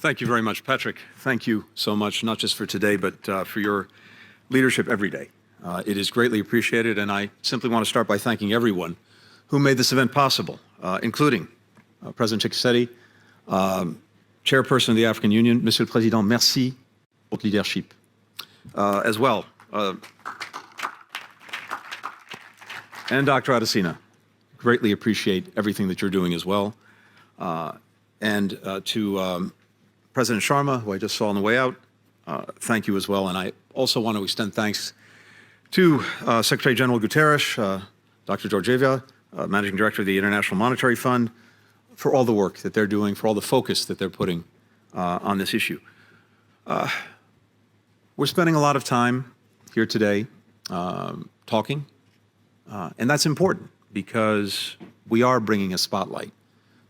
Thank you very much, Patrick. Thank you so much, not just for today, but for your leadership every day. It is greatly appreciated, and I simply want to start by thanking everyone who made this event possible, including President Tshisekedi, Chairperson of the African Union, Monsieur le Président, merci pour votre leadership. As well, and Dr. Adesina, greatly appreciate everything that you're doing as well. And to President Sharma, who I just saw on the way out, thank you as well. And I also want to extend thanks to Secretary General Guterres, Dr. Georgieva, Managing Director of the International Monetary Fund, for all the work that they're doing, for all the focus that they're putting on this issue. We're spending a lot of time here today talking, and that's important because we are bringing a spotlight.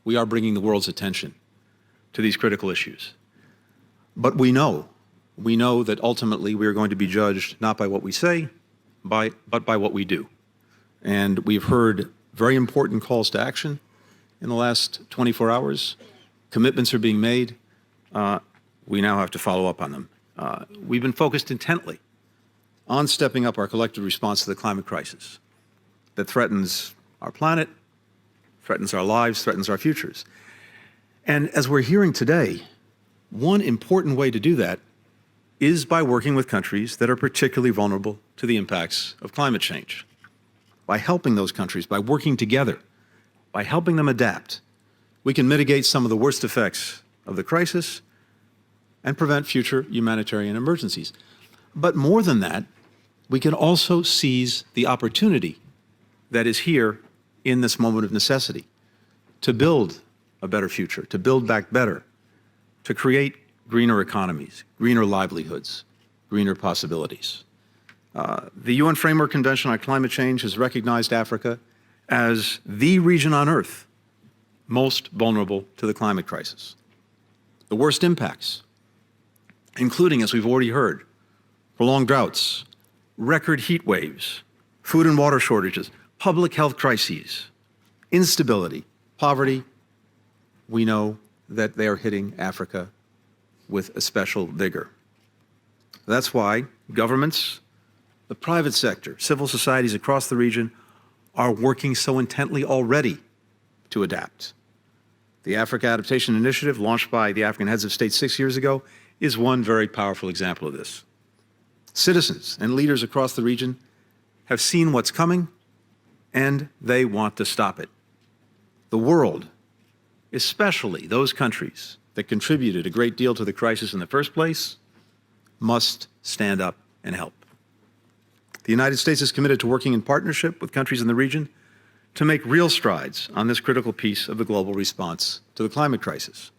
We are bringing the world's attention to these critical issues. But we know that ultimately we are going to be judged not by what we say, but by what we do. And we've heard very important calls to action in the last 24 hours. Commitments are being made. We now have to follow up on them. We've been focused intently on stepping up our collective response to the climate crisis that threatens our planet, threatens our lives, threatens our futures. And as we're hearing today, one important way to do that is by working with countries that are particularly vulnerable to the impacts of climate change. By helping those countries, by working together, by helping them adapt, we can mitigate some of the worst effects of the crisis and prevent future humanitarian emergencies. But more than that, we can also seize the opportunity that is here in this moment of necessity to build a better future, to build back better, to create greener economies, greener livelihoods, greener possibilities. The UN Framework Convention on Climate Change has recognized Africa as the region on Earth most vulnerable to the climate crisis. The worst impacts, including, as we've already heard, prolonged droughts, record heat waves, food and water shortages, public health crises, instability, poverty. We know that they are hitting Africa with a special vigor. That's why governments, the private sector, civil societies across the region are working so intently already to adapt. The Africa Adaptation Initiative, launched by the African heads of state 6 years ago, is one very powerful example of this. Citizens and leaders across the region have seen what's coming, and they want to stop it. The world, especially those countries that contributed a great deal to the crisis in the first place, must stand up and help. The United States is committed to working in partnership with countries in the region to make real strides on this critical piece of the global response to the climate crisis.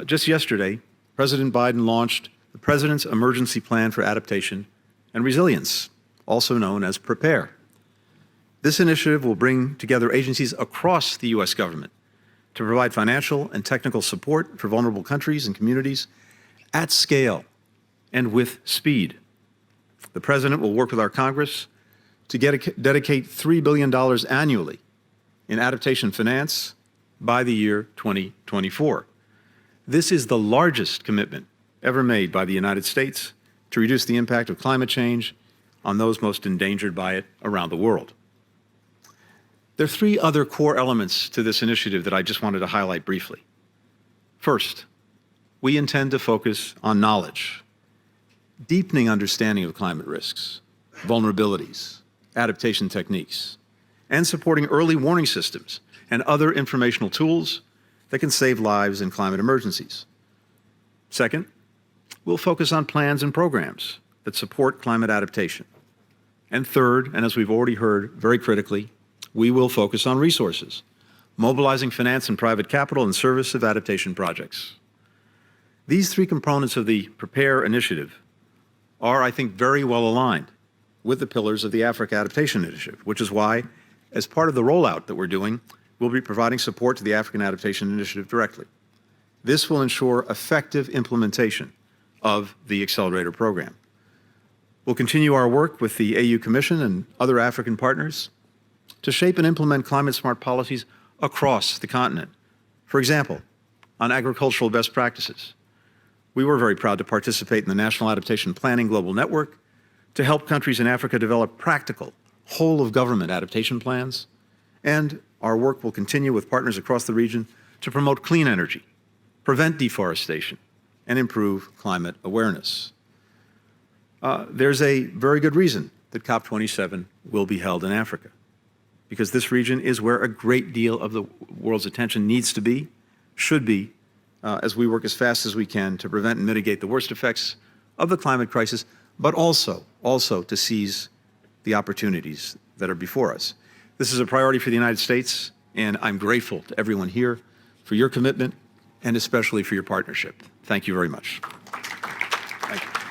Just yesterday, President Biden launched the President's Emergency Plan for Adaptation and Resilience, also known as PREPARE. This initiative will bring together agencies across the U.S. government to provide financial and technical support for vulnerable countries and communities at scale and with speed. The President will work with our Congress to dedicate $3 billion annually in adaptation finance by the year 2024. This is the largest commitment ever made by the United States to reduce the impact of climate change on those most endangered by it around the world. There are three other core elements to this initiative that I just wanted to highlight briefly. First, we intend to focus on knowledge, deepening understanding of climate risks, vulnerabilities, adaptation techniques, and supporting early warning systems and other informational tools that can save lives in climate emergencies. Second, we'll focus on plans and programs that support climate adaptation. And third, and as we've already heard very critically, we will focus on resources, mobilizing finance and private capital in service of adaptation projects. These three components of the PREPARE initiative are, I think, very well aligned with the pillars of the Africa Adaptation Initiative, which is why, as part of the rollout that we're doing, we'll be providing support to the African Adaptation Initiative directly. This will ensure effective implementation of the Accelerator program. We'll continue our work with the AU Commission and other African partners to shape and implement climate-smart policies across the continent. For example, on agricultural best practices, we were very proud to participate in the National Adaptation Planning Global Network to help countries in Africa develop practical, whole-of-government adaptation plans, and our work will continue with partners across the region to promote clean energy, prevent deforestation, and improve climate awareness. There's a very good reason that COP27 will be held in Africa, because this region is where a great deal of the world's attention needs to be, should be, as we work as fast as we can to prevent and mitigate the worst effects of the climate crisis, but also to seize the opportunities that are before us. This is a priority for the United States, and I'm grateful to everyone here for your commitment and especially for your partnership. Thank you very much. Thank you.